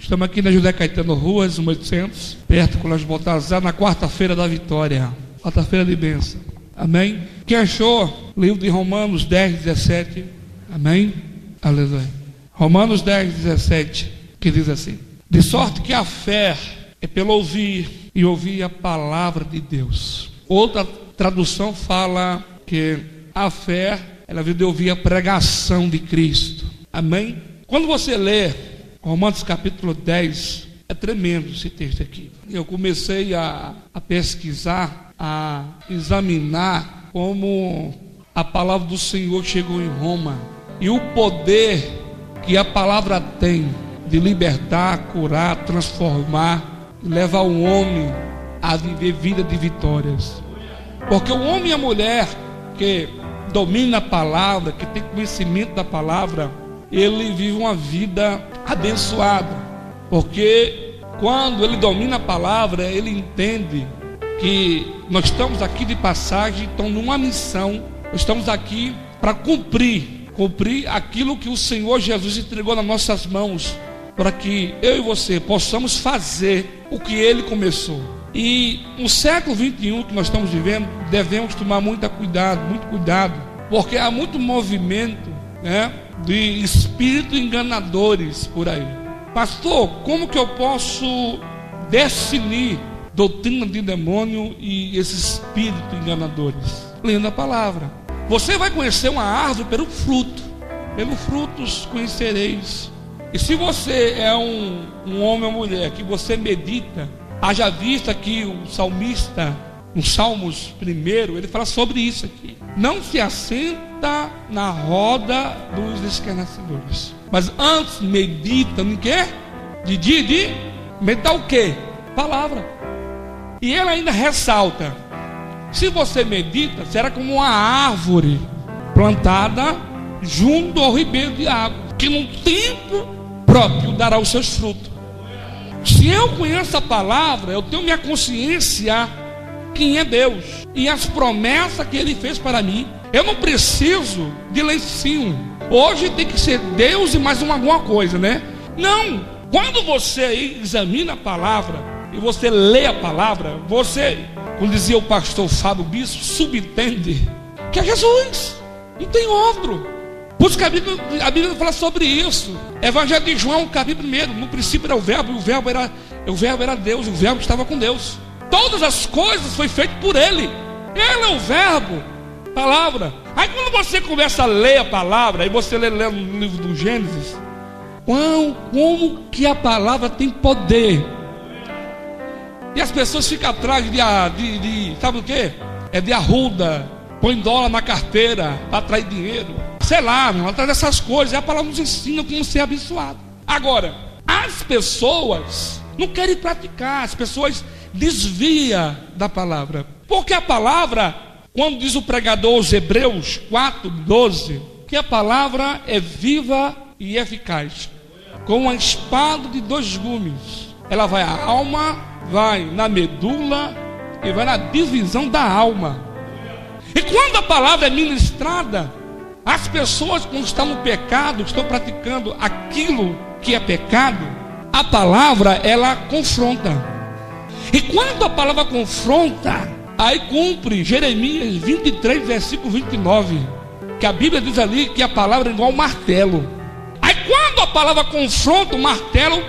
Estamos aqui na José Caetano Ruas, 1800, perto do Colégio Baltazar, na quarta-feira da vitória, quarta-feira de bênção. Amém? Quem achou? Livro de Romanos 10, 17. Amém? Aleluia. Romanos 10, 17, que diz assim: de sorte que a fé é pelo ouvir, e ouvir a palavra de Deus. Outra tradução fala que a fé, ela veio de ouvir a pregação de Cristo. Amém? Quando você lê Romanos capítulo 10, é tremendo esse texto aqui. Eu comecei a pesquisar, a examinar como a palavra do Senhor chegou em Roma, e o poder que a palavra tem de libertar, curar, transformar, levar o homem a viver vida de vitórias. Porque o homem e a mulher que domina a palavra, que tem conhecimento da palavra, ele vive uma vida abençoada. Porque quando ele domina a palavra, ele entende que nós estamos aqui de passagem, então numa missão, nós estamos aqui para cumprir aquilo que o Senhor Jesus entregou nas nossas mãos, para que eu e você possamos fazer o que Ele começou. E no século 21 que nós estamos vivendo, devemos tomar muito cuidado, porque há muito movimento, né, de espíritos enganadores por aí. Pastor, como que eu posso definir doutrina de demônio e esses espíritos enganadores? Lendo a palavra. Você vai conhecer uma árvore pelo fruto. Pelos frutos conhecereis. E se você é um homem ou mulher que você medita, haja vista que o salmista, no Salmos 1, ele fala sobre isso aqui: não se assenta na roda dos escarnecedores, mas antes medita em quê? De meditar o quê? Palavra. E ele ainda ressalta: se você medita, será como uma árvore plantada junto ao ribeiro de água, que no tempo próprio dará os seus frutos. Se eu conheço a palavra, eu tenho minha consciência quem é Deus e as promessas que Ele fez para mim. Eu não preciso de lencinho. Hoje tem que ser Deus e mais alguma coisa, né? Não. Quando você examina a palavra e você lê a palavra, você, como dizia o pastor Fábio Bispo, subentende que é Jesus, não tem outro. Por isso que a Bíblia fala sobre isso. Evangelho de João, capítulo 1: no princípio era o verbo, e o verbo era Deus, e o verbo estava com Deus. Todas as coisas foi feito por Ele. Ele é o verbo, palavra. Aí quando você começa a ler a palavra, aí você lê no livro do Gênesis, como que a palavra tem poder. E as pessoas ficam atrás de sabe o que? É de arruda, põe dólar na carteira para atrair dinheiro. Sei lá, atrás dessas coisas. E a palavra nos ensina como ser abençoado. Agora, as pessoas não querem praticar. As pessoas desviam da palavra. Porque a palavra, quando diz o pregador aos Hebreus 4:12, que a palavra é viva e eficaz, com uma espada de 2 gumes. Ela vai à alma, vai na medula e vai na divisão da alma. E quando a palavra é ministrada, as pessoas, quando estão no pecado, estão praticando aquilo que é pecado, a palavra, ela confronta. E quando a palavra confronta, aí cumpre Jeremias 23, versículo 29, que a Bíblia diz ali que a palavra é igual ao martelo. Aí quando a palavra confronta, o martelo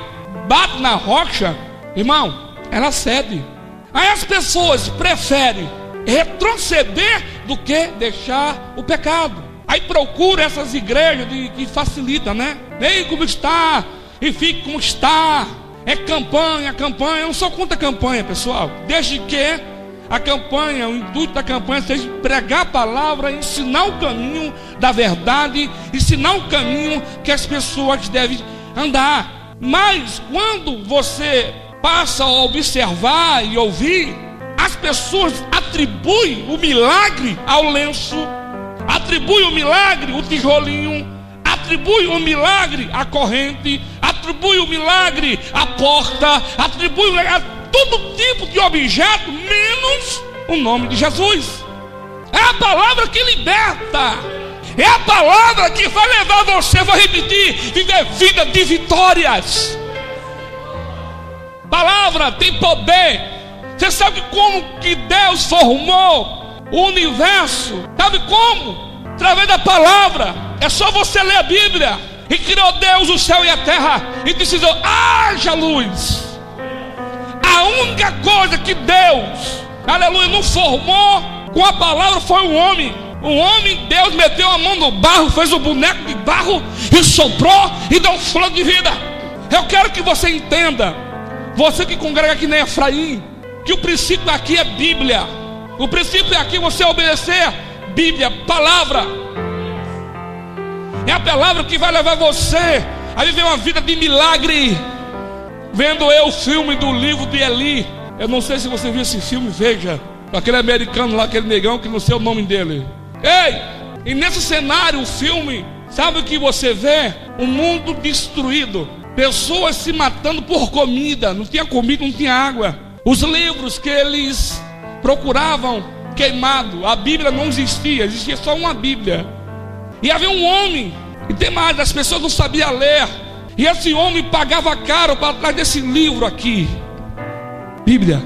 bate na rocha, irmão, ela cede. Aí as pessoas preferem retroceder do que deixar o pecado. Aí procura essas igrejas que facilitam, né? Vem como está e fique como está. É campanha. Eu não sou contra a campanha, pessoal. Desde que a campanha, o intuito da campanha seja pregar a palavra, ensinar o caminho da verdade, ensinar o caminho que as pessoas devem andar. Mas quando você passa a observar e ouvir, as pessoas atribuem o milagre ao lenço, atribui o milagre o tijolinho, atribui o milagre a corrente, atribui o milagre a porta, atribui a todo tipo de objeto, menos o nome de Jesus. É a palavra que liberta, é a palavra que vai levar você, vou repetir, viver vida de vitórias. palavra tem poder. Você sabe como que Deus formou o universo? Sabe como? Através da palavra. É só você ler a Bíblia. E criou Deus o céu e a terra, e disse: haja luz. A única coisa que Deus, aleluia, não formou com a palavra foi o homem. O homem, Deus meteu a mão no barro, fez um boneco de barro e soprou e deu um fôlego de vida. Eu quero que você entenda, você que congrega aqui em Efraim, que o princípio aqui é Bíblia. O princípio aqui é você obedecer Bíblia, palavra. É a palavra que vai levar você a viver uma vida de milagre. Vendo eu o filme do livro de Eli, eu não sei se você viu esse filme, veja, aquele americano lá, aquele negão que não sei o nome dele. Ei, e nesse cenário, o filme, sabe o que você vê? Um mundo destruído, pessoas se matando por comida, não tinha comida, não tinha água. Os livros que eles procuravam queimado, a Bíblia não existia, existia só uma Bíblia. E havia um homem, e tem mais, as pessoas não sabiam ler, e esse homem pagava caro para trás desse livro aqui, Bíblia.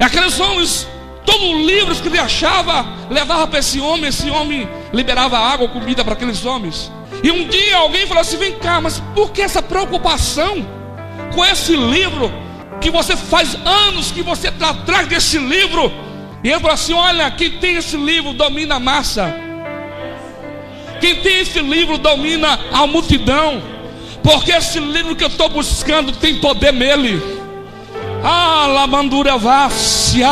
E aqueles homens, todos os livros que ele achava, levava para esse homem liberava água ou comida para aqueles homens. E um dia alguém falou assim: vem cá, mas por que essa preocupação com esse livro, que você faz anos que você está atrás desse livro? E ele falou assim: olha, quem tem esse livro domina a massa. Quem tem esse livro domina a multidão. Porque esse livro que eu estou buscando tem poder nele. Ah, lamandura vácia.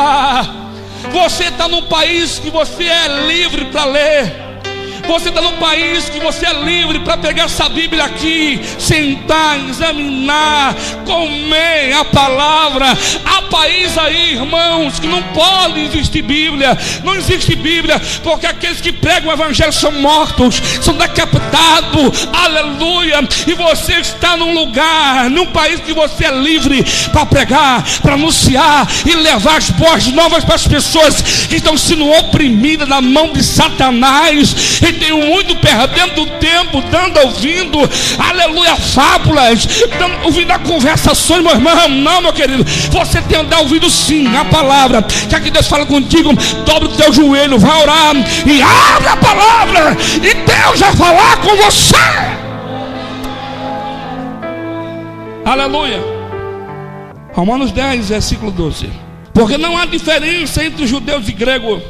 Você está num país que você é livre para ler. Você está num país que você é livre para pegar essa Bíblia aqui, sentar, examinar, comer a palavra. Há país aí, irmãos, que não pode existir Bíblia. Não existe Bíblia, porque aqueles que pregam o Evangelho são mortos, são decapitados, aleluia. E você está num lugar, num país que você é livre para pregar, para anunciar e levar as boas novas para as pessoas que estão sendo oprimidas na mão de Satanás. E tem muito perdendo tempo, ouvindo, aleluia, fábulas, ouvindo conversações, meu irmão. Não, meu querido, você tem que dar ouvido sim a palavra. Já que Deus fala contigo, dobre o teu joelho, vai orar e abre a palavra, e Deus vai falar com você. Aleluia. Romanos 10, versículo 12. Porque não há diferença entre judeus e gregos,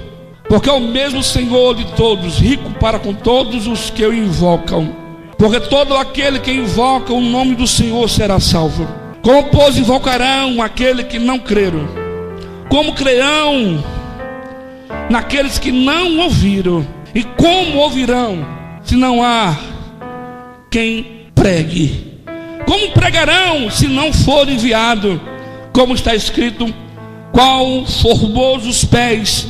porque é o mesmo Senhor de todos, rico para com todos os que o invocam. Porque todo aquele que invoca o nome do Senhor será salvo. Como, pois, invocarão aquele que não creram? Como crerão naqueles que não ouviram? E como ouvirão se não há quem pregue? Como pregarão se não for enviado? Como está escrito: qual formosos os pés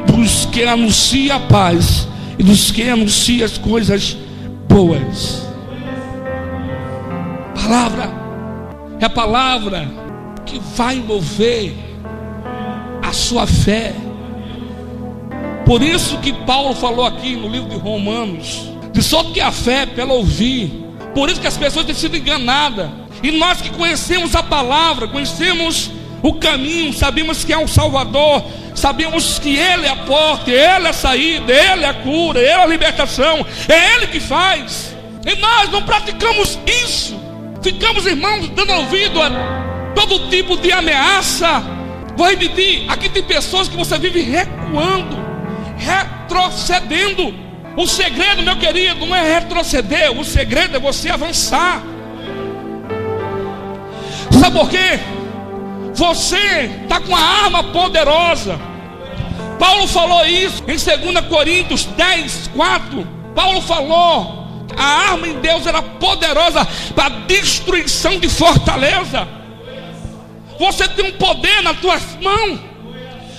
dos que anuncia a paz e dos que anuncia as coisas boas. Palavra é a palavra que vai mover a sua fé. Por isso que Paulo falou aqui no livro de Romanos, de só que a fé é pelo ouvir. Por isso que as pessoas têm sido enganadas. E nós que conhecemos a palavra, conhecemos o caminho, sabemos que é um Salvador, sabemos que Ele é a porta, Ele é a saída, Ele é a cura, Ele é a libertação, é Ele que faz. E nós não praticamos isso. Ficamos, irmãos, dando ouvido a todo tipo de ameaça. Vou repetir, aqui tem pessoas que você vive recuando, retrocedendo. O segredo, meu querido, não é retroceder, o segredo é você avançar. Sabe por quê? Você está com uma arma poderosa. Paulo falou isso em 2 Coríntios 10, 4. Paulo falou: a arma em Deus era poderosa para destruição de fortaleza. Você tem um poder nas tuas mãos,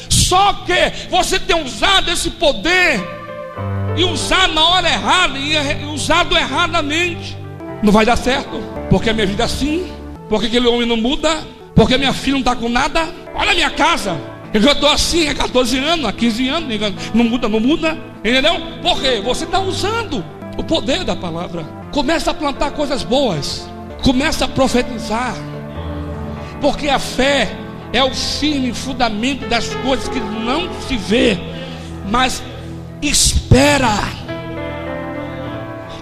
só que você tem usado esse poder e usado na hora errada e usado erradamente. Não vai dar certo, porque a minha vida é assim, porque aquele homem não muda, porque minha filha não está com nada. Olha a minha casa, eu já estou assim há 14 anos, há 15 anos, não muda, entendeu? Porque você está usando o poder da palavra. Começa a plantar coisas boas, começa a profetizar, Porque a fé é o firme fundamento das coisas que não se vê, mas espera.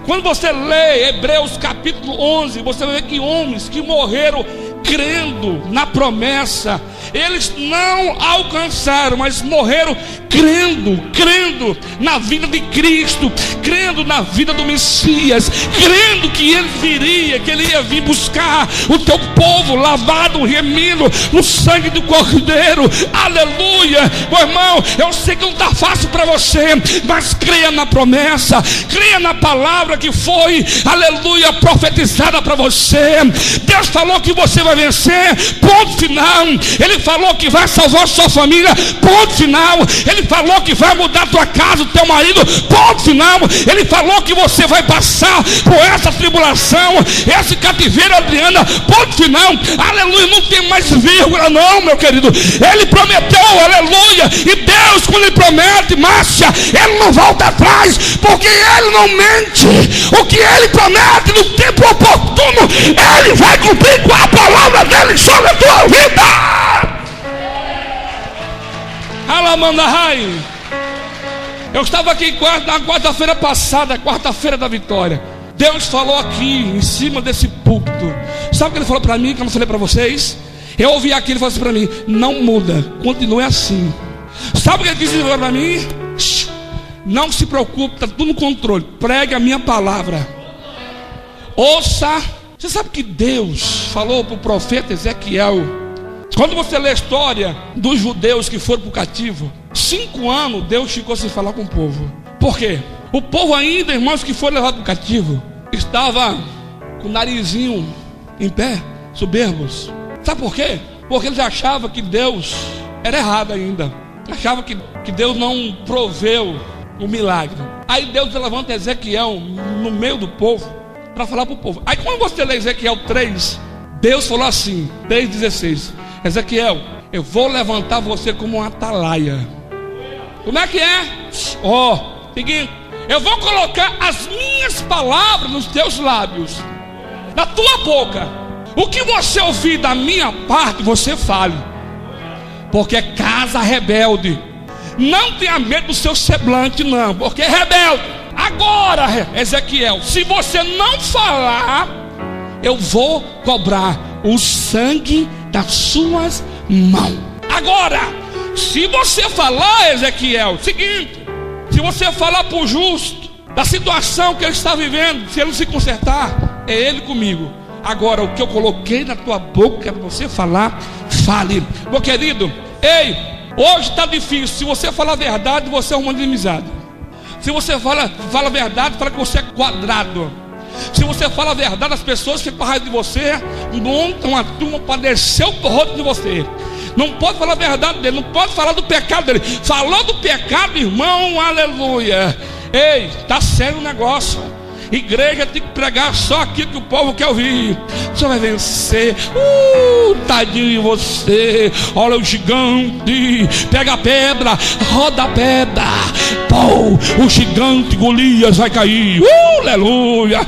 Quando você lê Hebreus capítulo 11, você vai ver que homens que morreram crendo na promessa, eles não alcançaram, mas morreram crendo na vida de Cristo, crendo na vida do Messias, crendo que ele viria, que ele ia vir buscar o teu povo lavado, remido no sangue do Cordeiro. Aleluia. Meu irmão, eu sei que não está fácil para você, mas creia na promessa, creia na palavra que foi, aleluia, profetizada para você. Deus falou que você vai vencer, ponto final. Ele falou que vai salvar sua família, ponto final. Ele falou que vai mudar tua casa, o teu marido, ponto final. Ele falou que você vai passar por essa tribulação, esse cativeiro, Adriana, ponto final. Aleluia, não tem mais vírgula não, meu querido. Ele prometeu, aleluia. E Deus, quando ele promete, Márcia, ele não volta atrás, porque ele não mente. O que ele promete no tempo oportuno, ele vai cumprir com a palavra dele sobre a tua vida. Alamandahai. Eu estava aqui na quarta-feira passada, quarta-feira da vitória. Deus falou aqui em cima desse púlpito. Sabe o que ele falou para mim, que eu não falei para vocês? Eu ouvi aqui, ele falou assim para mim: não muda, continue assim. Sabe o que ele disse para mim? Não se preocupe, está tudo no controle. Pregue a minha palavra. Ouça. Você sabe que Deus falou para o profeta Ezequiel, quando você lê a história dos judeus que foram para o cativo, 5 anos Deus ficou sem falar com o povo. Por quê? O povo ainda, irmãos, que foi levado para o cativo, estava com o narizinho em pé, soberbos. Sabe por quê? Porque eles achavam que Deus era errado ainda. Achavam que Deus não proveu o milagre. Aí Deus levanta Ezequiel no meio do povo para falar para o povo. Aí quando você lê Ezequiel 3, Deus falou assim, 3,16: Ezequiel, eu vou levantar você como uma atalaia. Como é que é? Seguinte, eu vou colocar as minhas palavras nos teus lábios, na tua boca. O que você ouvir da minha parte, você fale. Porque é casa rebelde. Não tenha medo do seu semblante, não, porque é rebelde. Agora, Ezequiel, se você não falar, eu vou cobrar o sangue das suas mãos. Agora, se você falar, Ezequiel, seguinte, se você falar para o justo da situação que ele está vivendo, se ele se consertar, é ele comigo. Agora, o que eu coloquei na tua boca para você falar, fale. Meu querido, ei, hoje está difícil. Se você falar a verdade, você é uma inimizade. Se você fala a verdade, fala que você é quadrado. Se você fala a verdade, as pessoas ficam com raiva de você, montam uma turma para descer o rosto de você. Não pode falar a verdade dele, não pode falar do pecado dele. Falou do pecado, irmão, aleluia. Ei, está sério o negócio. Igreja tem que pregar só aquilo que o povo quer ouvir. Você vai vencer. Tadinho de você. Olha o gigante. Pega a pedra, roda a pedra. O gigante Golias vai cair. Aleluia.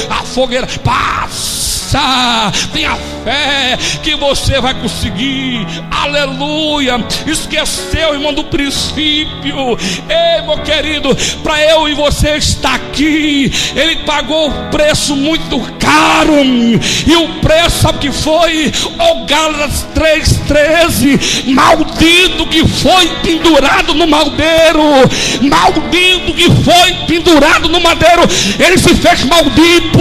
A fogueira passa. Tenha fé que você vai conseguir. Aleluia. Esqueceu, irmão, do princípio. Ei, meu querido, para eu e você estar aqui, ele pagou um preço muito caro. E o preço, sabe que foi? Gálatas 3,13: maldito que foi pendurado no madeiro. Maldito que foi pendurado no madeiro. Ele se fez maldito.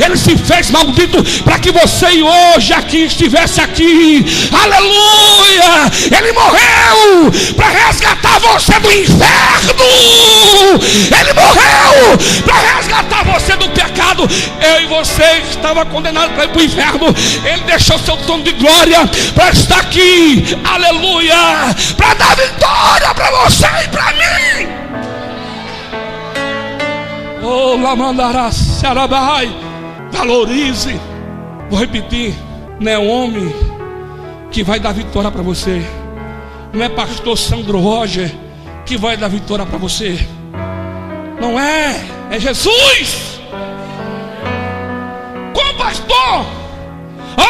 Ele se fez maldito para que você e hoje aqui estivesse aqui. Aleluia. Ele morreu para resgatar você do inferno. Ele morreu para resgatar você do pecado. Eu e você estava condenado para ir para o inferno. Ele deixou seu trono de glória para estar aqui. Aleluia. Para dar vitória para você e para mim. Lamandará Sarabai. Valorize. Vou repetir: não é homem que vai dar vitória para você. Não é pastor Sandro Roger que vai dar vitória para você. Não é. É Jesus. Como pastor,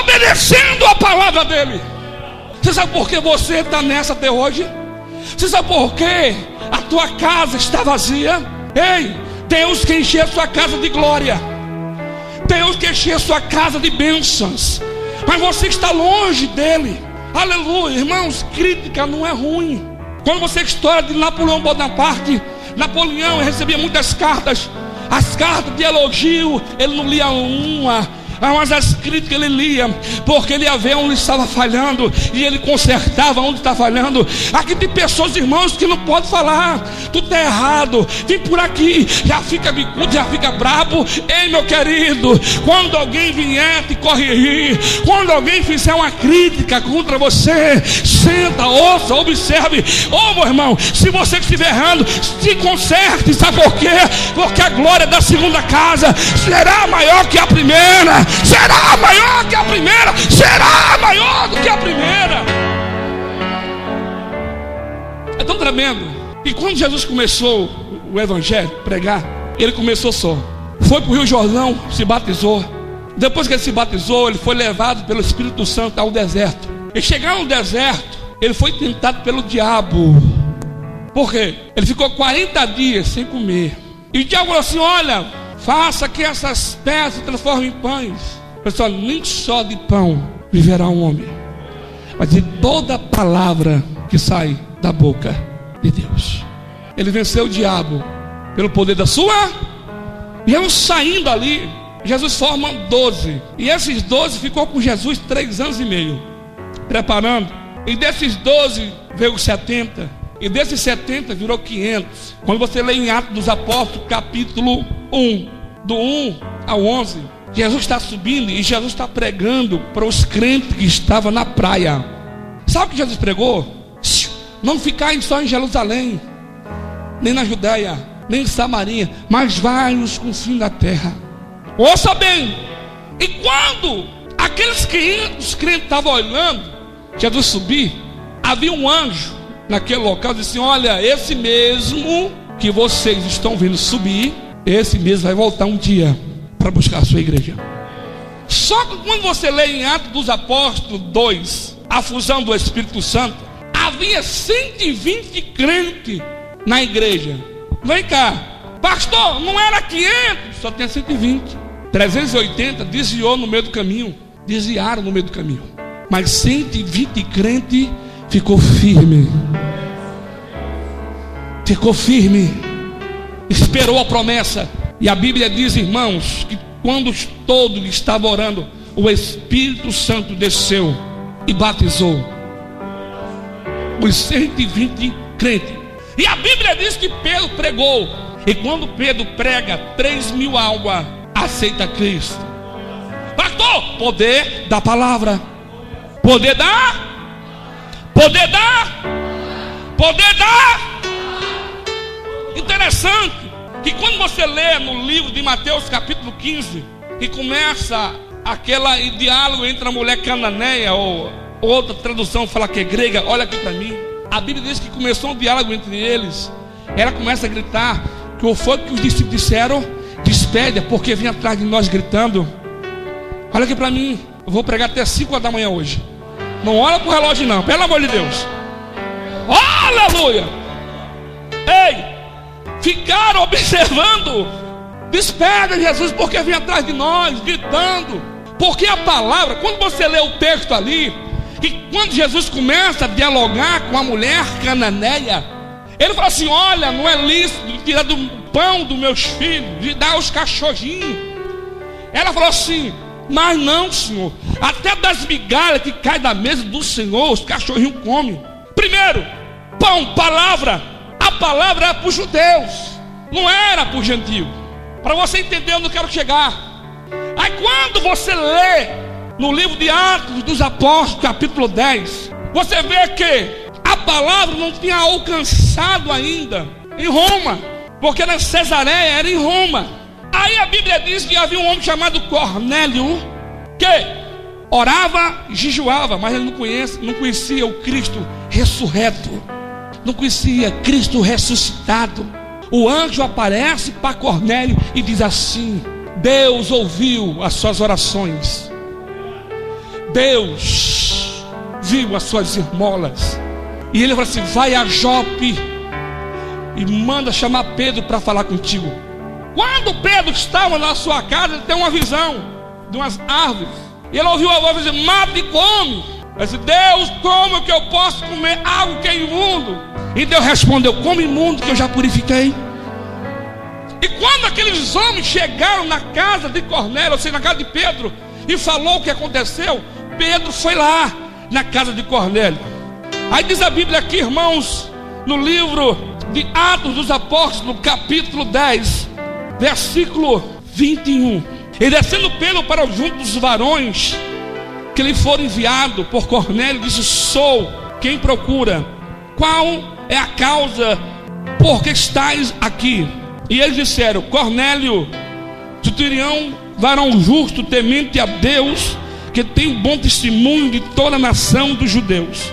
obedece obedecendo a palavra dele. Você sabe por que você está nessa até hoje? Você sabe por que a tua casa está vazia? Ei, Deus quer encher a sua casa de glória, Deus quer encher a sua casa de bênçãos, mas você está longe dele. Aleluia, irmãos, crítica não é ruim. Quando você história de Napoleão Bonaparte, Napoleão recebia muitas cartas. As cartas de elogio, ele não lia uma, mas as críticas ele lia, porque ele ia ver onde estava falhando e ele consertava onde está falhando. Aqui tem pessoas, irmãos, que não podem falar, tu está errado, vem por aqui, já fica bicudo, já fica brabo. Ei, meu querido, quando alguém vier te corrigir, quando alguém fizer uma crítica contra você, senta, ouça, observe. Meu irmão, se você estiver errando, se conserte. Sabe por quê? Porque a glória da segunda casa será maior que a primeira. Será maior que a primeira. Será maior do que a primeira. É tão tremendo. E quando Jesus começou o evangelho, pregar, ele começou só. Foi para o Rio Jordão, se batizou. Depois que ele se batizou, ele foi levado pelo Espírito Santo ao deserto. E chegando no deserto, ele foi tentado pelo diabo. Por quê? Ele ficou 40 dias sem comer. E o diabo falou assim: olha, faça que essas pedras se transformem em pães. Pessoal, nem só de pão viverá um homem, mas de toda palavra que sai da boca de Deus. Ele venceu o diabo pelo poder da sua. E eles saindo ali, Jesus forma 12. E esses 12 ficou com Jesus 3 anos e meio, preparando. E desses 12 veio 70. E desses 70 virou 500. Quando você lê em Atos dos Apóstolos, capítulo 1, do 1 ao 11, Jesus está subindo e Jesus está pregando para os crentes que estavam na praia. Sabe o que Jesus pregou? Não ficar só em Jerusalém, nem na Judéia, nem em Samaria, mas vai nos confins da terra. Ouça bem. E quando aqueles crentes estavam olhando Jesus subir, havia um anjo naquele local, disse assim: olha, esse mesmo que vocês estão vendo subir, esse mesmo vai voltar um dia para buscar a sua igreja. Só que quando você lê em Atos dos Apóstolos 2, a fusão do Espírito Santo, havia 120 crentes na igreja. Vem cá, pastor, não era 500, só tinha 120. 380 desviou no meio do caminho, desviaram no meio do caminho, mas 120 crentes ficou firme. Ficou firme, esperou a promessa. E a Bíblia diz, irmãos, que quando todos estavam orando, o Espírito Santo desceu e batizou os 120 crentes. E a Bíblia diz que Pedro pregou. E quando Pedro prega, 3.000 almas aceita Cristo. Pastor, poder da palavra. Poder da. Poder da. Poder da. Interessante que quando você lê no livro de Mateus capítulo 15, que começa aquele diálogo entre a mulher cananeia, ou outra tradução fala que é grega, olha aqui para mim. A Bíblia diz que começou um diálogo entre eles. Ela começa a gritar, que foi que os discípulos disseram: despede, porque vem atrás de nós gritando. Olha aqui para mim, eu vou pregar até 5 horas da manhã hoje. Não olha para o relógio não, pelo amor de Deus. Aleluia. Ei, ficaram observando. Despede Jesus, porque vem atrás de nós gritando. Porque a palavra, quando você lê o texto ali, e quando Jesus começa a dialogar com a mulher cananeia, ele fala assim: olha, não é lícito tirar do pão dos meus filhos, de dar aos cachorrinhos. Ela falou assim: mas não, Senhor, até das migalhas que caem da mesa do Senhor, os cachorrinhos comem. Primeiro, pão, palavra. A palavra era para os judeus, não era para os gentios. Para você entender onde eu quero chegar. Aí quando você lê no livro de Atos dos Apóstolos, capítulo 10, você vê que a palavra não tinha alcançado ainda em Roma, porque na Cesareia era em Roma. Aí a Bíblia diz que havia um homem chamado Cornélio, que orava e jejuava, mas ele não conhecia o Cristo ressurreto, não conhecia Cristo ressuscitado. O anjo aparece para Cornélio e diz assim: Deus ouviu as suas orações, Deus viu as suas esmolas. E ele falou assim: vai a Jope e manda chamar Pedro para falar contigo. Quando Pedro estava na sua casa, ele tem uma visão de umas árvores. E ele ouviu a voz dizer: mata e come. Ele disse: Deus, como que eu posso comer algo que é imundo? E Deus respondeu: come imundo que eu já purifiquei. E quando aqueles homens chegaram na casa de Cornélio, ou seja, na casa de Pedro, e falou o que aconteceu, Pedro foi lá na casa de Cornélio. Aí diz a Bíblia aqui, irmãos, no livro de Atos dos Apóstolos, capítulo 10, versículo 21. E descendo Pedro para junto dos varões que lhe foram enviados por Cornélio, disse: sou quem procura. Qual é a causa por que estáis aqui? E eles disseram: Cornélio, centurião, varão justo, temente a Deus, que tem um bom testemunho de toda a nação dos judeus,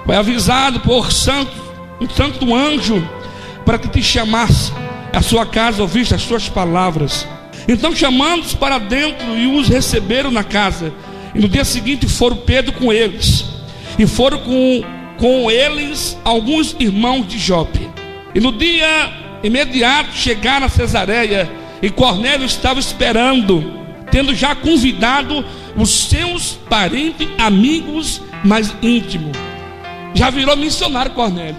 foi avisado por um santo anjo para que te chamasse à sua casa, ouviste as suas palavras. Então chamando-os para dentro e os receberam na casa. E no dia seguinte foram Pedro com eles, e foram com eles alguns irmãos de Jope. E no dia imediato chegaram a Cesareia, e Cornélio estava esperando, tendo já convidado os seus parentes, amigos mais íntimos. Já virou missionário Cornélio.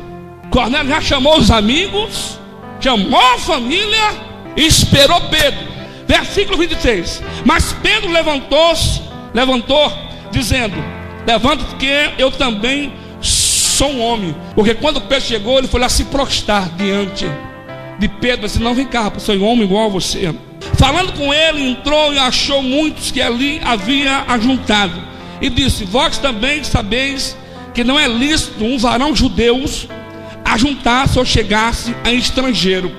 Cornélio já chamou os amigos, chamou a família e esperou Pedro. Versículo 23. Mas Pedro levantou, dizendo: levanta-te, que eu também sou um homem. Porque quando Pedro chegou, ele foi lá se prostrar diante de Pedro, disse: não, vem cá, rapaz, sou um homem igual a você. Falando com ele, entrou e achou muitos que ali havia ajuntado, e disse: vós também sabeis que não é lícito um varão judeu ajuntar-se ou chegar-se a estrangeiro.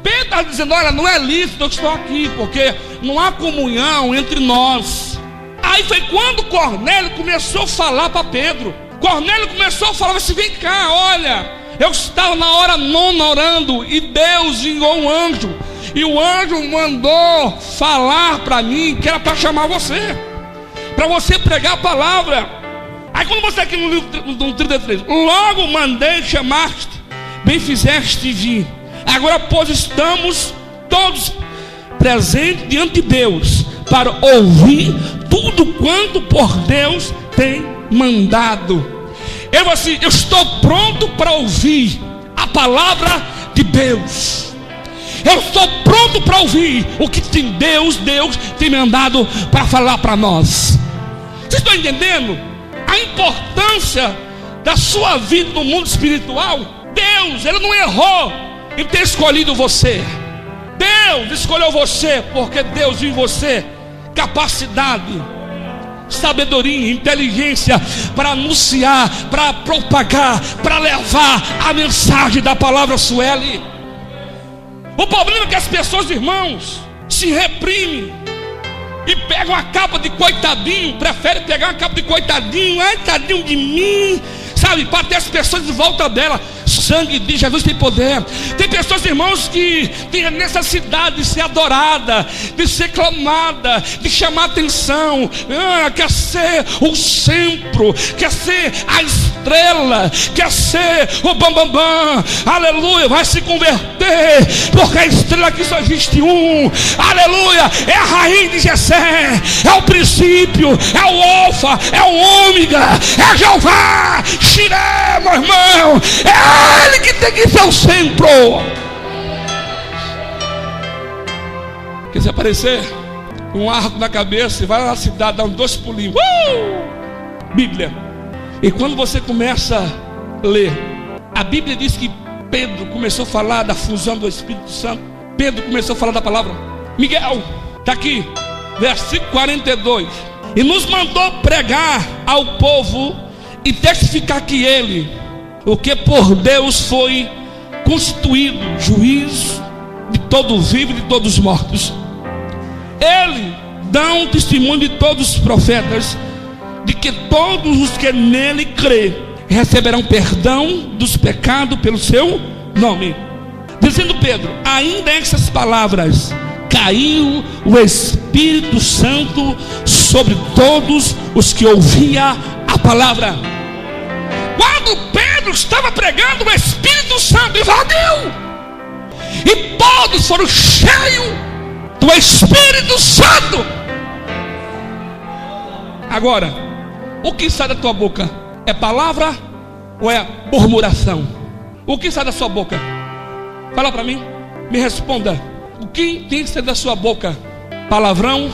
Pedro está dizendo: olha, não é lícito eu estou aqui, porque não há comunhão entre nós. Aí foi quando Cornélio começou a falar para Pedro. Cornélio começou a falar assim: vem cá, olha, eu estava na hora nona orando, e Deus enviou um anjo, e o anjo mandou falar para mim que era para chamar você, para você pregar a palavra. Aí quando você aqui no livro 33, logo mandei chamar-te, bem fizeste vir. Agora, pois, estamos todos presentes diante de Deus, para ouvir tudo quanto por Deus tem mandado. Eu assim, eu estou pronto para ouvir a palavra de Deus. Eu estou pronto para ouvir o que Deus tem mandado para falar para nós. Vocês estão entendendo a importância da sua vida no mundo espiritual? Deus, Ele não errou em ter escolhido você. Deus escolheu você porque Deus viu em você capacidade, sabedoria, inteligência para anunciar, para propagar, para levar a mensagem da palavra Sueli. O problema é que as pessoas, irmãos, se reprimem e pegam a capa de coitadinho, preferem pegar uma capa de coitadinho, ai, tadinho de mim, sabe, para ter as pessoas de volta dela. Sangue de Jesus tem poder. Tem pessoas, irmãos, que têm a necessidade de ser adorada, de ser clamada, de chamar atenção, quer ser o centro, quer ser a estrela, quer ser o bambambam, aleluia, vai se converter, porque a estrela aqui só existe um, aleluia, é a raiz de Jessé, é o princípio, é o alfa, é o ômega, é Jeová Jireh, meu irmão, é Ele que tem que ser o centro. Quer se aparecer com um arco na cabeça e vai lá na cidade, dá uns 2 pulinhos, Bíblia. E quando você começa a ler, a Bíblia diz que Pedro começou a falar da fusão do Espírito Santo. Pedro começou a falar da palavra. Miguel, está aqui, versículo 42. E nos mandou pregar ao povo e testificar que ele, o que por Deus foi constituído juiz de todo vivo e de todos os mortos. Ele dá um testemunho de todos os profetas, de que todos os que nele crê receberão perdão dos pecados pelo seu nome. Dizendo Pedro, ainda essas palavras, caiu o Espírito Santo sobre todos os que ouviam a palavra. Quando Pedro estava pregando, o Espírito Santo invadiu, e todos foram cheios do Espírito Santo. Agora, o que sai da tua boca? É palavra ou é murmuração? O que sai da sua boca? Fala para mim, me responda. O que tem que sair da sua boca? Palavrão?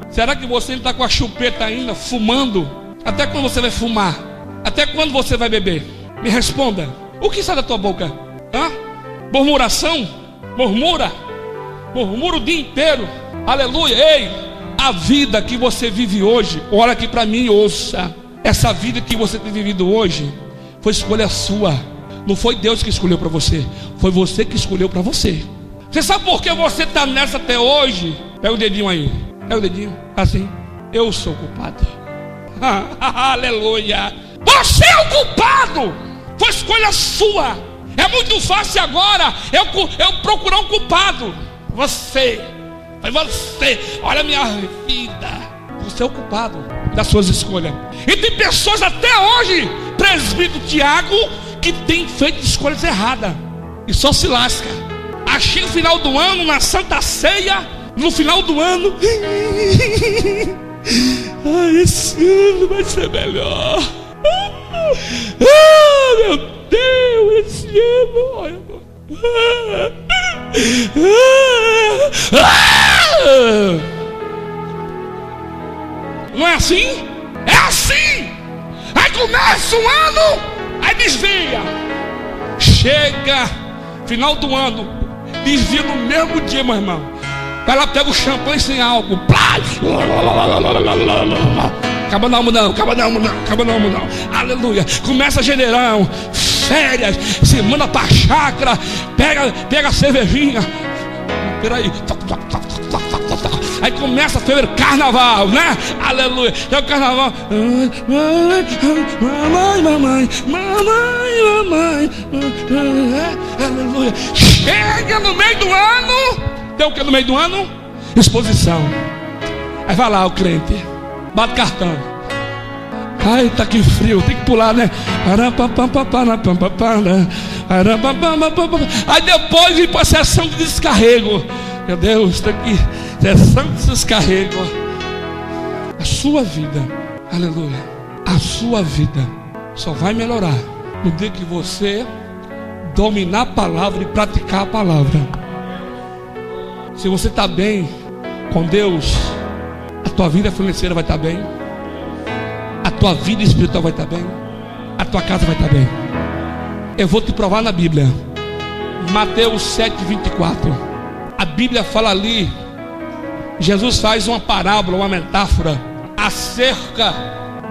Será que você está com a chupeta ainda, fumando? Até quando você vai fumar? Até quando você vai beber? Me responda. O que sai da tua boca? Murmuração? Murmura o dia inteiro. Aleluia. Ei, a vida que você vive hoje, olha aqui para mim e ouça. Essa vida que você tem vivido hoje foi escolha sua. Não foi Deus que escolheu para você, foi você que escolheu para você. Você sabe por que você está nessa até hoje? Pega o dedinho aí. Pega o dedinho, assim. Eu sou o culpado. Aleluia. Você é o culpado. Foi escolha sua. É muito fácil agora eu procurar um culpado. Você. Olha a minha vida. Você é o culpado das suas escolhas. E tem pessoas até hoje, presbítero Tiago, que tem feito escolhas erradas e só se lasca. Achei no final do ano, na Santa Ceia, no final do ano, esse ano vai ser melhor. Meu Deus, esse ano, olha. Não é assim? É assim. Aí começa um ano, aí desvia. Chega final do ano, desvia no mesmo dia, meu irmão. Vai lá, pega o champanhe sem álcool. Acaba não. Aleluia. Começa janeirão, férias, semana pra chácara. Pega a cervejinha. Peraí. Aí começa fevereiro, carnaval, né? Aleluia. É o carnaval. Mamãe. Aleluia. Chega no meio do ano. Tem o que no meio do ano? Exposição. Aí vai lá o crente, bate cartão. Ai, tá que frio, tem que pular, né? Aí depois vem para a sessão de descarrego. Meu Deus, está aqui, sessão de descarrego. A sua vida, aleluia, a sua vida só vai melhorar no dia que você dominar a palavra e praticar a palavra. Se você está bem com Deus, a tua vida financeira vai estar bem, a tua vida espiritual vai estar bem, a tua casa vai estar bem. Eu vou te provar na Bíblia, Mateus 7:24. A Bíblia fala ali, Jesus faz uma parábola, uma metáfora acerca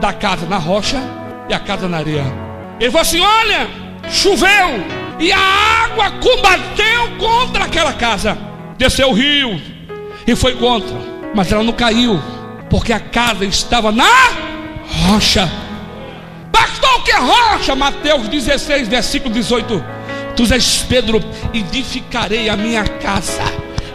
da casa na rocha e a casa na areia. Ele falou assim: olha, choveu e a água combateu contra aquela casa, desceu o rio e foi contra, mas ela não caiu, porque a casa estava na rocha. Pastor, o que é rocha? Mateus 16, versículo 18. Tu és Pedro, edificarei a minha casa,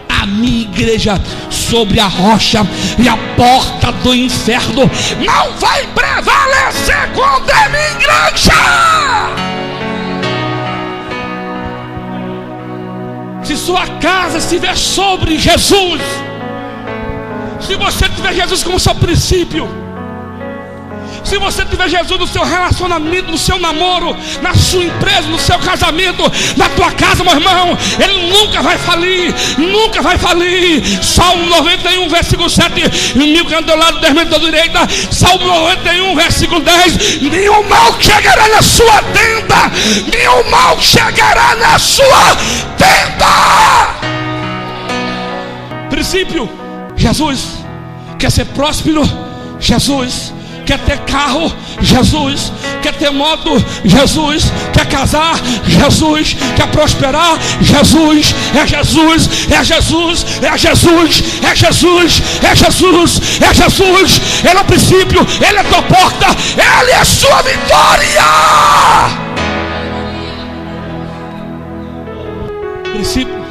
a minha igreja, sobre a rocha, e a porta do inferno não vai prevalecer contra a minha igreja. Se sua casa estiver sobre Jesus, se você tiver Jesus como seu princípio, se você tiver Jesus no seu relacionamento, no seu namoro, na sua empresa, no seu casamento, na tua casa, meu irmão, ele nunca vai falir, nunca vai falir. Salmo 91, versículo 7, mil cantos do lado, 10 metros da direita. Salmo 91, versículo 10. Nenhum mal chegará na sua tenda, nenhum mal chegará na sua tenda. Princípio: Jesus quer ser próspero, Jesus quer ter carro, Jesus quer ter moto, Jesus quer casar, Jesus quer prosperar, Jesus é Jesus, é Jesus, é Jesus, é Jesus, é Jesus, é Jesus. Ele é o princípio, ele é a tua porta, ele é a sua vitória. Princípio.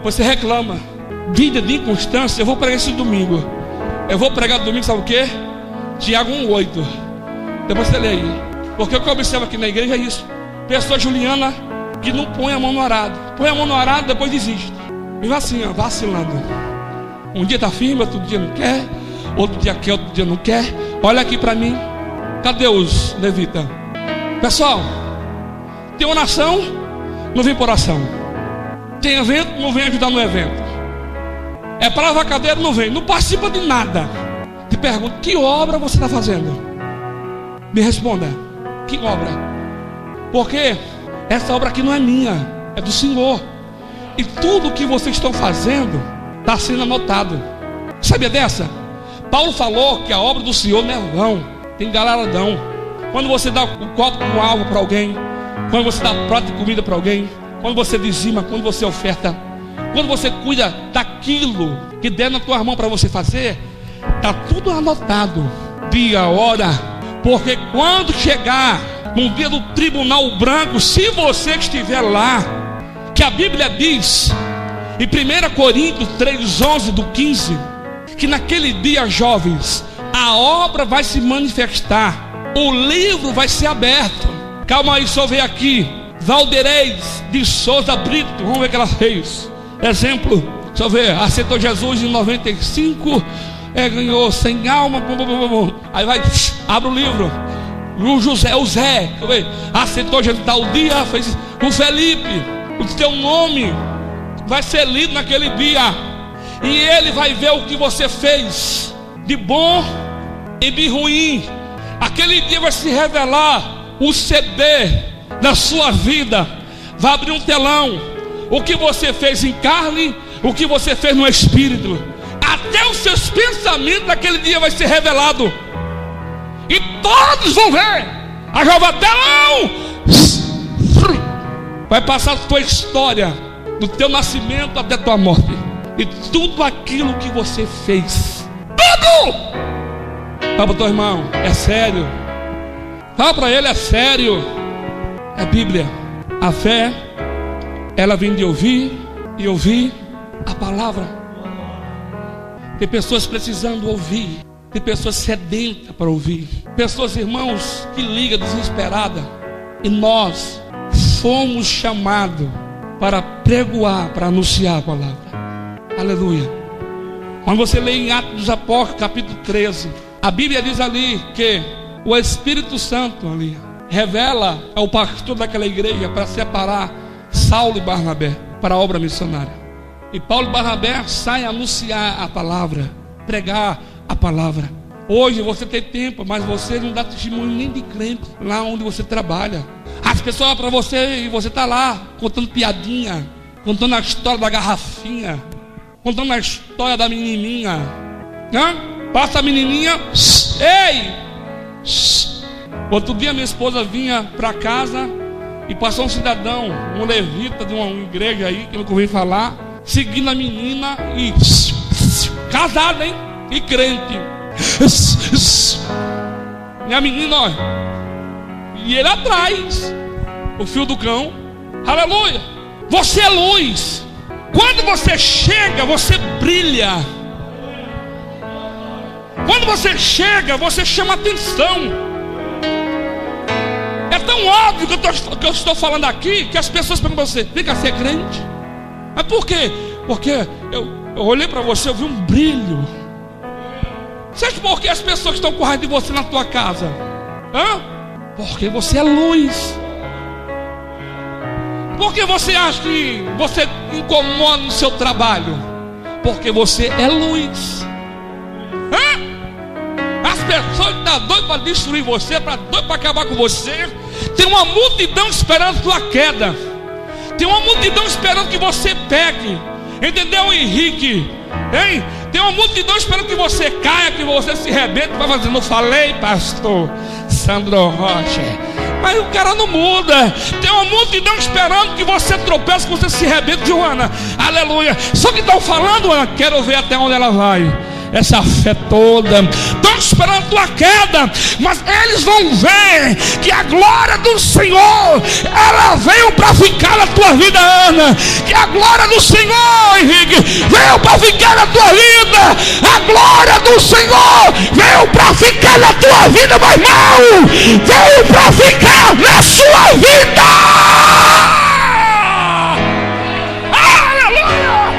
Você reclama, vida de inconstância, eu vou pregar esse domingo. Eu vou pregar domingo, sabe o quê? Tiago 1,8. Depois você lê aí. Porque o que eu observo aqui na igreja é isso. Pessoa Juliana que não põe a mão no arado. Põe a mão no arado, depois desiste. Vive assim, ó, vacilando. Um dia está firme, outro dia não quer. Outro dia quer, outro dia não quer. Olha aqui para mim. Cadê os levitas? Pessoal, tem oração, não vem por oração. Tem evento, não vem ajudar no evento. É para lavar cadeira, não vem. Não participa de nada. Te pergunto, que obra você está fazendo? Me responda, que obra? Porque essa obra aqui não é minha, é do Senhor. E tudo que vocês estão fazendo está sendo anotado. Sabia dessa? Paulo falou que a obra do Senhor não é vão, tem galardão. Quando você dá um copo com alvo para alguém, quando você dá prato de comida para alguém, quando você dizima, quando você oferta, quando você cuida daquilo que der na tua mão para você fazer, está tudo anotado, dia, hora. Porque quando chegar no dia do tribunal branco, se você estiver lá, que a Bíblia diz em 1 Coríntios 3:11 do 15, que naquele dia, jovens, a obra vai se manifestar, o livro vai ser aberto. Calma aí, só ver aqui. Valdereis de Souza Brito, vamos ver o que ela fez. Exemplo, deixa eu ver, aceitou Jesus em 95, ganhou 100 almas, aí vai, abre o livro. O Zé, aceitou Jesus tal dia, fez o Felipe, o teu nome vai ser lido naquele dia, e ele vai ver o que você fez de bom e de ruim. Aquele dia vai se revelar o CD da sua vida, vai abrir um telão, o que você fez em carne, o que você fez no espírito, até os seus pensamentos naquele dia vai ser revelado, e todos vão ver. A Jeová telão vai passar a tua história, do teu nascimento até a tua morte, e tudo aquilo que você fez, tudo. Fala para o teu irmão, é sério. Fala para ele, é sério. É Bíblia. A fé, ela vem de ouvir e ouvir a palavra. Tem pessoas precisando ouvir, tem pessoas sedentas para ouvir, pessoas, irmãos, que ligam desesperada. E nós fomos chamados para pregoar, para anunciar a palavra. Aleluia. Quando você lê em Atos dos Apóstolos, capítulo 13, a Bíblia diz ali que o Espírito Santo ali revela ao pastor daquela igreja para separar Saulo e Barnabé para a obra missionária. E Paulo e Barnabé saem a anunciar a palavra, pregar a palavra. Hoje você tem tempo, mas você não dá testemunho nem de crente lá onde você trabalha. As pessoas olham para você e você está lá contando piadinha, contando a história da garrafinha, contando a história da menininha. Passa a menininha, ei! Outro dia minha esposa vinha para casa e passou um cidadão, um levita de uma igreja aí, que eu nunca ouvi falar, seguindo a menina e casada, hein? E crente. E a menina, ó, e ele atrás, o fio do cão. Aleluia. Você é luz. Quando você chega, você brilha. Quando você chega, você chama atenção. É tão óbvio que eu estou falando aqui, que as pessoas perguntam para você: fica a ser crente? Mas por quê? Porque eu olhei para você, eu vi um brilho. Sabe por que as pessoas estão com raiva de você na tua casa? Porque você é luz. Por que você acha que você incomoda no seu trabalho? Porque você é luz. As pessoas estão doidas para destruir você, doidas para acabar com você. Tem uma multidão esperando a tua queda. Tem uma multidão esperando que você pegue. Entendeu, Henrique? Hein? Tem uma multidão esperando que você caia, que você se rebente. Vai fazendo, não falei, pastor Sandro Rocha. Mas o cara não muda. Tem uma multidão esperando que você tropece, que você se rebente, Joana. Aleluia. Só que estão falando, quero ver até onde ela vai. Essa fé toda. Estão esperando a tua queda, mas eles vão ver que a glória do Senhor, ela veio para ficar na tua vida, Ana. Que a glória do Senhor, Henrique, veio para ficar na tua vida. A glória do Senhor veio para ficar na tua vida, meu irmão. Veio para ficar na sua vida. Aleluia!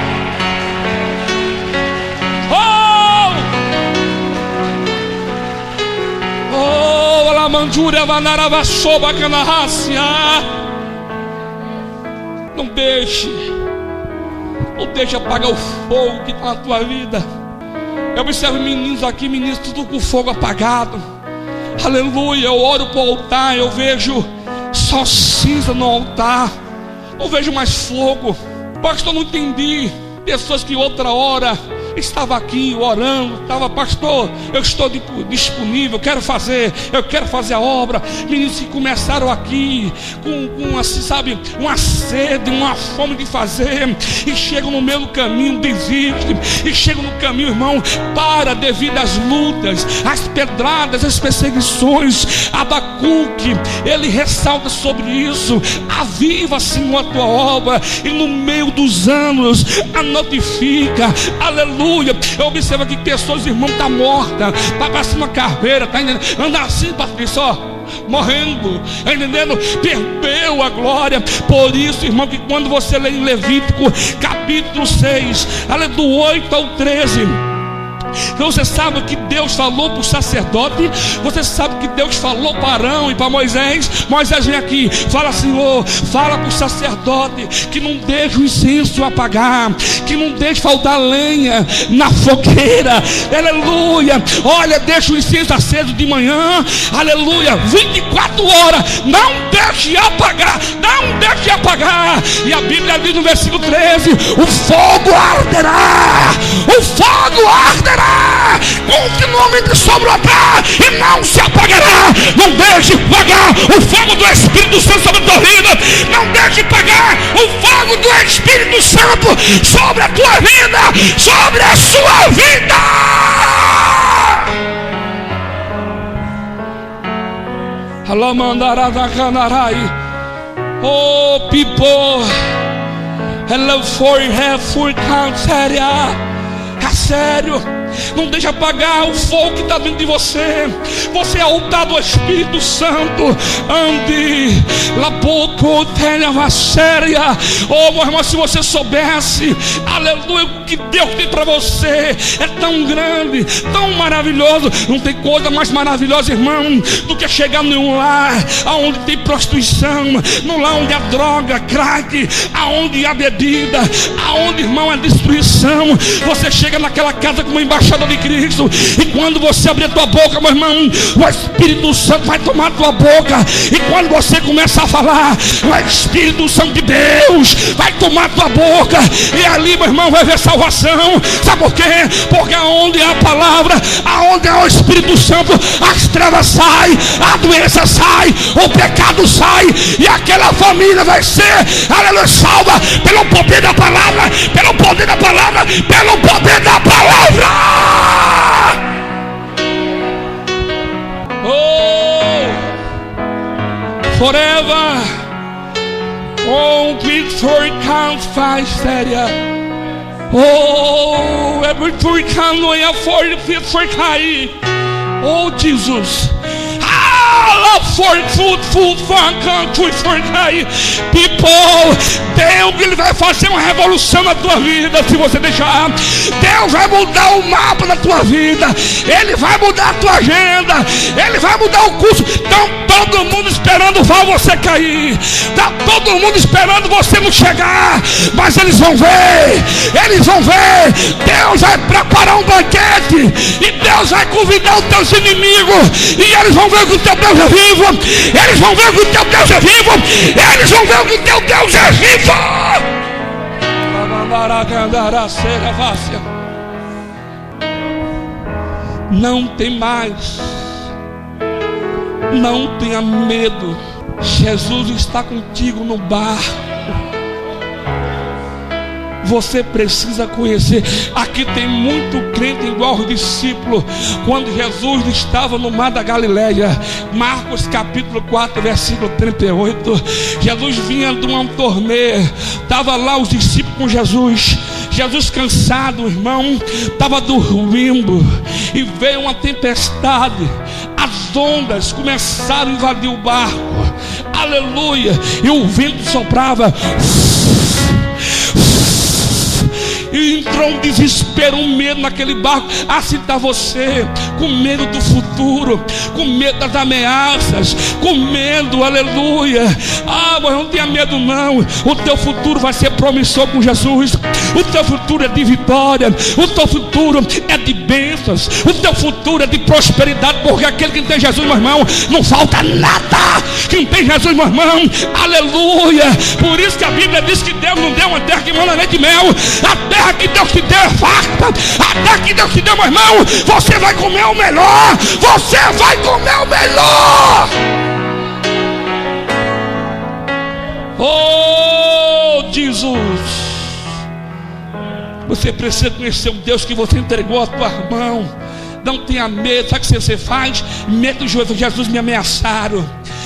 Oh, la manjura vanarava soba canarrácia. Não deixe apagar o fogo que está na tua vida. Eu observo meninos aqui, meninos tudo com fogo apagado. Aleluia, eu oro para o altar, eu vejo só cinza no altar. Não vejo mais fogo. Pastor, não entendi. Pessoas que outra hora estava aqui orando, estava, pastor, eu estou disponível, eu quero fazer a obra. Meninos que começaram aqui com assim, sabe, uma sede, uma fome de fazer, e chegam no meio do caminho, desistem, e chegam no caminho, irmão, para devido às lutas, às pedradas, às perseguições. Abacuque, ele ressalta sobre isso: aviva, Senhor, a tua obra, e no meio dos anos a notifica. Aleluia. Eu observo aqui que pessoas, irmão, está morta, está passando a carreira, está anda assim, Patrícia, ó, morrendo, tá entendendo? Perdeu a glória. Por isso, irmão, que quando você lê em Levítico capítulo 6, do 8 ao 13, então você sabe que Deus falou para o sacerdote, você sabe que Deus falou para Arão e para Moisés. Moisés vem aqui, fala: Senhor, fala para o sacerdote que não deixe o incenso apagar, que não deixe faltar lenha na fogueira. Aleluia. Olha, deixa o incenso aceso de manhã, aleluia, 24 horas, não deixe apagar, não deixe apagar. E a Bíblia diz no versículo 13: o fogo arderá, o fogo arderá continuamente sobre o altar e não se apagará. Não deixe apagar o fogo do Espírito Santo sobre a tua vida. Não deixe apagar o fogo do Espírito Santo sobre a tua vida, sobre a sua vida. Oh, people, hello for you have full count, sério. Não deixe apagar o fogo que está dentro de você. Você é altar do Espírito Santo. Ande la boca tenha uma séria. Oh, meu irmão, se você soubesse, aleluia, o que Deus tem para você é tão grande, tão maravilhoso. Não tem coisa mais maravilhosa, irmão, do que chegar num lar aonde tem prostituição, num lar onde há droga, crack, aonde há bebida, aonde, irmão, há destruição. Você chega naquela casa como embaixador de Cristo, e quando você abrir a tua boca, meu irmão, o Espírito Santo vai tomar a tua boca. E quando você começa a falar, o Espírito Santo de Deus vai tomar a tua boca, e ali, meu irmão, vai haver salvação. Sabe por quê? Porque aonde há a palavra, aonde há o Espírito Santo, as trevas saem, a doença sai, o pecado sai, e aquela família vai ser, aleluia, salva pelo poder da palavra, pelo poder da palavra, pelo poder da palavra. Oh, forever, oh, before count faz séria. Oh, every three count no é for cair. Oh, Jesus. For food for a country, for cair. People, Deus, Ele vai fazer uma revolução na tua vida se você deixar. Deus vai mudar o mapa da tua vida. Ele vai mudar a tua agenda. Ele vai mudar o curso. Estão todo mundo esperando você cair. Está todo mundo esperando você não chegar. Mas eles vão ver. Eles vão ver. Deus vai preparar um banquete. E Deus vai convidar os teus inimigos. E eles vão ver que o teu Deus é vivo. Eles vão ver que o teu Deus é vivo. Eles vão ver que o teu Deus é vivo. Não tem mais. Não tenha medo. Jesus está contigo no barco. Você precisa conhecer. Aqui tem muito crente igual os discípulos. Quando Jesus estava no mar da Galileia, Marcos capítulo 4, versículo 38, Jesus vinha de uma turnê. Estava lá os discípulos com Jesus. Jesus cansado, irmão, estava dormindo, e veio uma tempestade. As ondas começaram a invadir o barco. Aleluia. E o vento soprava. E entrou um desespero, um medo naquele barco. Assim está você, com medo do futuro, com medo das ameaças, com medo, aleluia. Mas não tenha medo não. O teu futuro vai ser promissor com Jesus. O teu futuro é de vitória. O teu futuro é de bênçãos. O teu futuro é de prosperidade. Porque aquele que tem Jesus, meu irmão, não falta nada. Quem tem Jesus, meu irmão, aleluia. Por isso que a Bíblia diz que Deus não deu uma terra que manda leite e mel. A terra que Deus te deu é farta. A terra que Deus te deu, meu irmão, você vai comer o melhor. Você vai comer o melhor. Oh, Jesus. Você precisa conhecer o Deus que você entregou a tua mão. Não tenha medo. Sabe o que você faz? Mete o joelho. Jesus, me ameaçaram.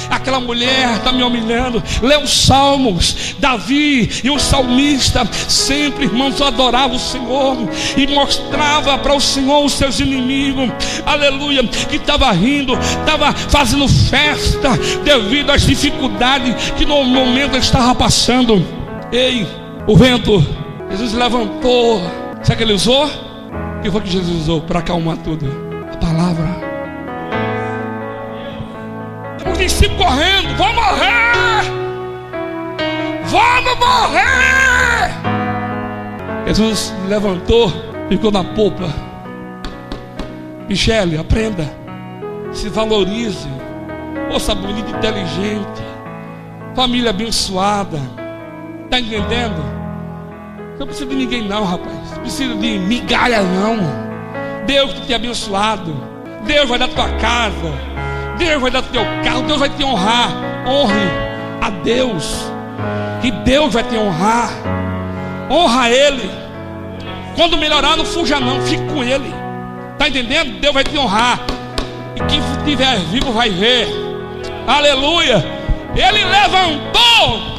Aquela mulher está me humilhando. Lê os salmos. Davi e o salmista sempre, irmãos, adorava o Senhor e mostrava para o Senhor os seus inimigos, aleluia, que estava rindo, estava fazendo festa devido às dificuldades que no momento ele estava passando. Ei, o vento, Jesus levantou. Sabe o que ele usou? O que foi que Jesus usou para acalmar tudo? A palavra. Os discípulos correndo: vamos morrer! Vamos morrer! Jesus levantou, ficou na polpa. Michele, aprenda, se valorize. Moça bonita, inteligente, família abençoada. Está entendendo? Não precisa de ninguém não, rapaz. Não precisa de migalha não. Deus tem te abençoado. Deus vai dar tua casa. Deus vai dar teu carro. Deus vai te honrar. Honre a Deus, e Deus vai te honrar. Honra Ele. Quando melhorar, não fuja não, fique com Ele. Está entendendo? Deus vai te honrar. E quem estiver vivo vai ver. Aleluia. Ele levantou.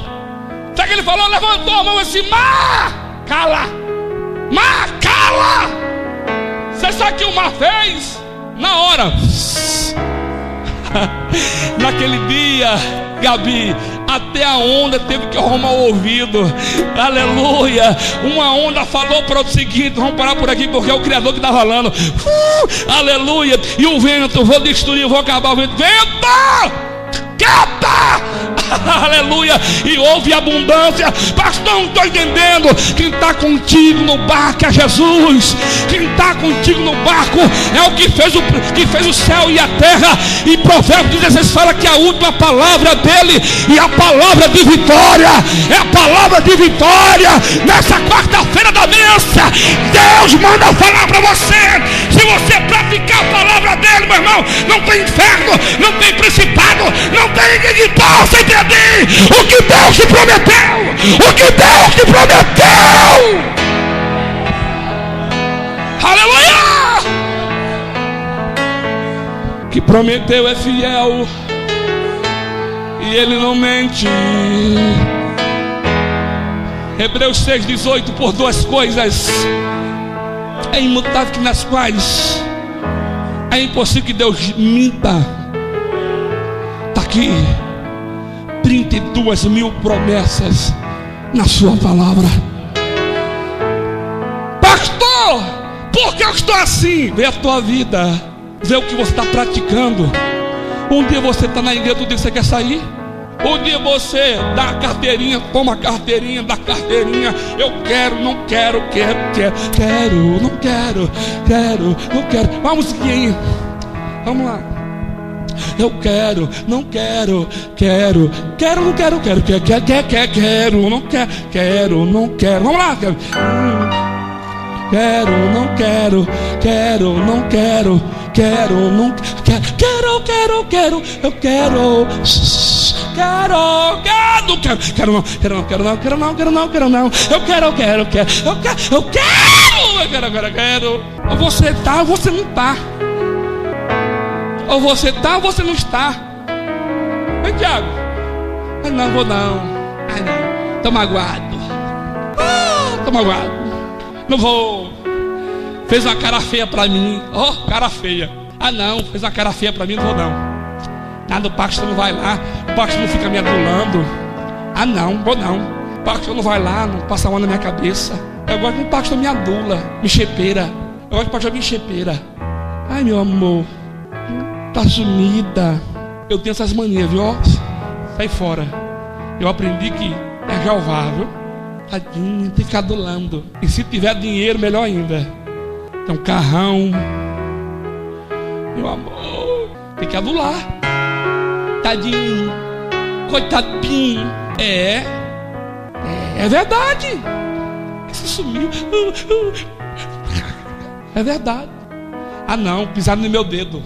Sabe o que ele falou? Levantou a mão assim: mar, cala. Mar, cala. Você sabe o que o mar fez? Na hora. Naquele dia, Gabi, até a onda teve que arrumar o ouvido. Aleluia. Uma onda falou para o seguinte: vamos parar por aqui porque é o Criador que está falando. Aleluia. E o vento: vou destruir, vou acabar o vento. Vento, quieta. Aleluia. E houve abundância. Pastor, não estou entendendo. Quem está contigo no barco é Jesus. Quem está contigo no barco é o que fez o céu e a terra. E Provérbios 16 fala que a última palavra dele e a palavra de vitória. É a palavra de vitória. Nessa quarta-feira da bênção, Deus manda falar para você. Se você praticar a palavra dele, meu irmão, não tem inferno, não tem principado, não tem ninguém que possa impedir o que Deus te prometeu. O que Deus te prometeu. Aleluia. Que prometeu é fiel e Ele não mente. Hebreus 6,18: por duas coisas é imutável, que nas quais é impossível que Deus minta. Está aqui 32.000 promessas na sua palavra. Pastor, por que eu estou assim? Vê a tua vida, vê o que você está praticando. Um dia você está na igreja, outro dia você quer sair. Um dia você dá a carteirinha, toma a carteirinha, dá a carteirinha. Eu quero, não quero, quero, não quero, não quero. Vamos seguir, vamos lá. Eu quero, não quero, quero, não quero, quero, não quero, não quero. Vamos lá. Quero, não quero, não quero, não quero, eu quero. Ou você está ou você não está. Ou você está ou você não está. Ei, Tiago, não vou não. Não, estou magoado. Estou magoado. Não vou. Fez uma cara feia para mim. Cara feia. Não, fez uma cara feia para mim, não vou não. Nada, o pastor não vai lá. O pastor não fica me adulando. Não, vou não. O pastor não vai lá, não passa a mão na minha cabeça. Eu gosto de um pastor me adula, me chepeira. Eu gosto de pastor me chepeira. Ai, meu amor, tá sumida. Eu tenho essas manias, viu? Sai fora. Eu aprendi que é Jeová, viu? Tadinho, tem que ficar adulando. E se tiver dinheiro, melhor ainda. Tem um carrão. Meu amor, tem que adular. Tadinho, coitadinho. É verdade. Você sumiu. É verdade. Não, pisaram no meu dedo.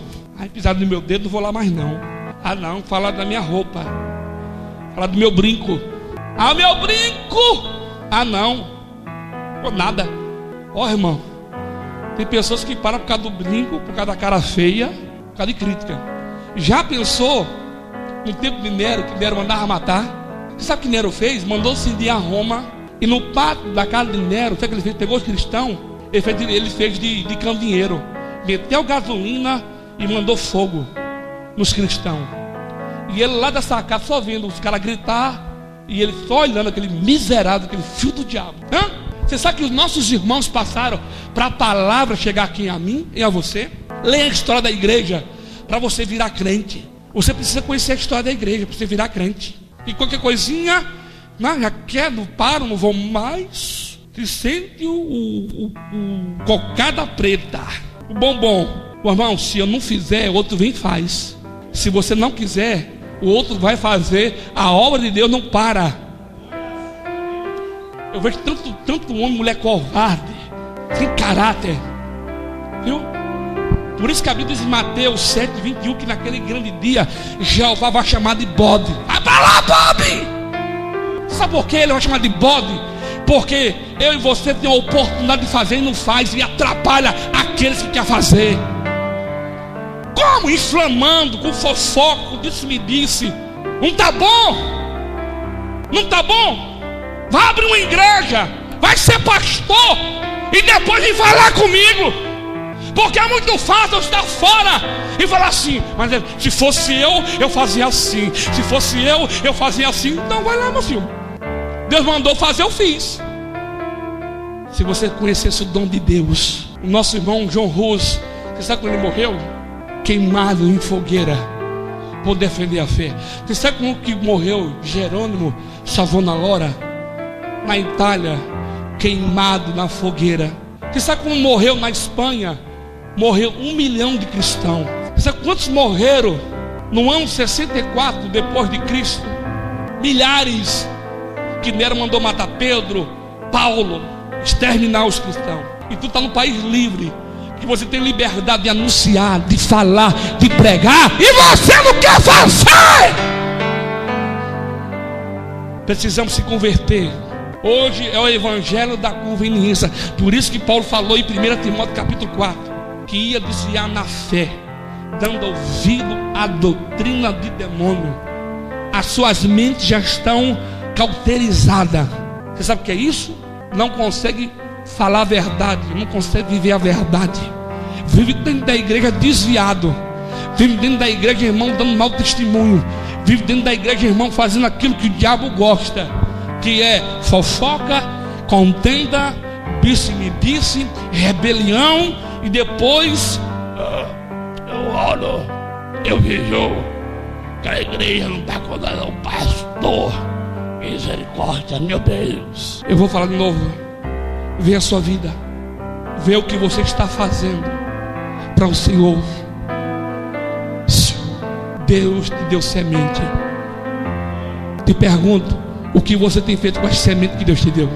Pisaram no meu dedo, não vou lá mais não. Não, falar da minha roupa. Falar do meu brinco. Meu brinco. Não. Por nada. Irmão, tem pessoas que param por causa do brinco, por causa da cara feia, por causa de crítica. Já pensou no tempo de Nero, que Nero mandava matar? Você sabe o que Nero fez? Mandou cindir a Roma. E no pátio da casa de Nero, sabe o que ele fez? Pegou os cristãos, ele fez de candeeiro. Meteu gasolina e mandou fogo nos cristãos. E ele lá dessa casa só vendo os caras gritar, e ele só olhando aquele miserável, aquele filho do diabo. Você sabe que os nossos irmãos passaram para a palavra chegar aqui a mim e a você? Leia a história da igreja para você virar crente. Você precisa conhecer a história da igreja para você virar crente. E qualquer coisinha, já quero, não paro, não vou mais. Se sente o cocada preta, o bombom. Irmão, se eu não fizer, o outro vem e faz. Se você não quiser, o outro vai fazer. A obra de Deus não para. Eu vejo tanto homem e mulher covarde, sem caráter, viu? Por isso que a Bíblia diz em Mateus 7:21 que naquele grande dia Jeová vai chamar de bode. Vai pra lá, bode! Sabe por que ele vai chamar de bode? Porque eu e você tem a oportunidade de fazer e não faz, e atrapalha aqueles que quer fazer. Como? Inflamando, com fofoco, disse-me-disse. Não tá bom? Não tá bom? Vai abrir uma igreja, vai ser pastor, e depois vem falar comigo. Porque é muito fácil eu estar fora e falar assim: mas se fosse eu fazia assim. Se fosse eu fazia assim. Então vai lá, meu filho. Deus mandou fazer, eu fiz. Se você conhecesse o dom de Deus. O nosso irmão John Rus, você sabe quando ele morreu? Queimado em fogueira por defender a fé. Você sabe como que morreu Jerônimo Savonarola na Itália? Queimado na fogueira. Você sabe como morreu na Espanha? Morreu 1 milhão de cristãos. Você sabe quantos morreram no ano 64 depois de Cristo? Milhares. Que Nero mandou matar Pedro, Paulo, exterminar os cristãos. E tu está no país livre, que você tem liberdade de anunciar, de falar, de pregar, e você não quer fazer. Precisamos se converter. Hoje é o evangelho da conveniência. Por isso que Paulo falou em 1 Timóteo capítulo 4 que ia desviar na fé, dando ouvido à doutrina de demônio. As suas mentes já estão cauterizadas. Você sabe o que é isso? Não consegue falar a verdade, não consegue viver a verdade. Vive dentro da igreja desviado. Vive dentro da igreja, irmão, dando mau testemunho. Vive dentro da igreja, irmão, fazendo aquilo que o diabo gosta, que é fofoca, contenda, disse-me-disse, rebelião. E depois eu oro, eu vejo que a igreja não está acordando o pastor. Misericórdia, meu Deus. Eu vou falar de novo. Vê a sua vida, vê o que você está fazendo para o Senhor. Deus te deu semente. Te pergunto, o que você tem feito com as sementes que Deus te deu?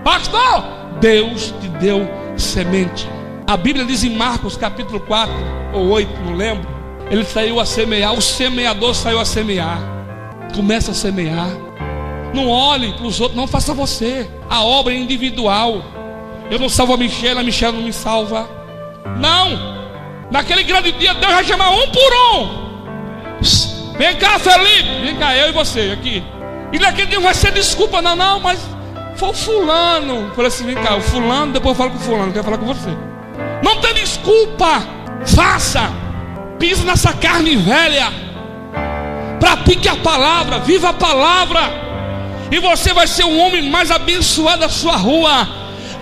Pastor, Deus te deu semente. A Bíblia diz em Marcos capítulo 4 ou 8, não lembro, Ele saiu a semear, o semeador saiu a semear. Começa a semear. Não olhe para os outros, não faça você. A obra é individual. Eu não salvo a Michelle não me salva. Não. Naquele grande dia Deus vai chamar um por um. Vem cá, Felipe. Vem cá, eu e você aqui. E naquele dia não vai ser desculpa, não, mas foi o fulano. Eu falei assim, vem cá, o fulano, depois eu falo com o fulano, quero falar com você. Não tem desculpa. Faça. Pisa nessa carne velha. Pratique a palavra, viva a palavra. E você vai ser o homem mais abençoado da sua rua.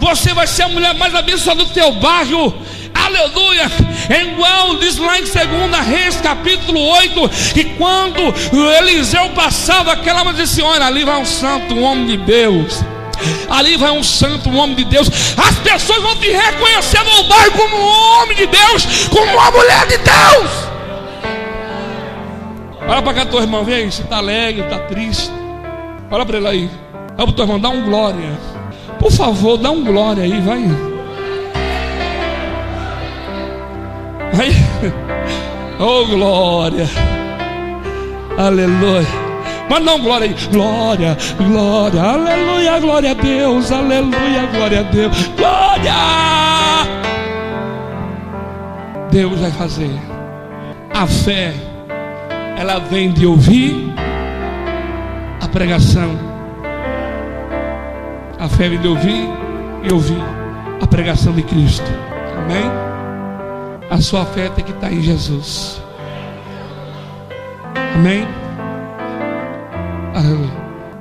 Você vai ser a mulher mais abençoada do teu bairro. Aleluia. É igual diz lá em 2 Reis capítulo 8, que quando Eliseu passava aquela, mas disse, olha, ali vai um santo, um homem de Deus. Ali vai um santo, um homem de Deus. As pessoas vão te reconhecer no bairro como um homem de Deus, como uma mulher de Deus. Olha para cá, teu irmão, vem aí, você está alegre, está triste. Olha para ele aí. Olha para o teu irmão, dá um glória. Por favor, dá um glória aí, vai. Vai. Oh, glória. Aleluia. Mas não, glória aí. Glória, glória, aleluia, glória a Deus. Aleluia, glória a Deus. Glória. Deus vai fazer. A fé, ela vem de ouvir a pregação. A fé vem de ouvir e ouvir a pregação de Cristo. Amém? A sua fé tem que estar em Jesus. Amém?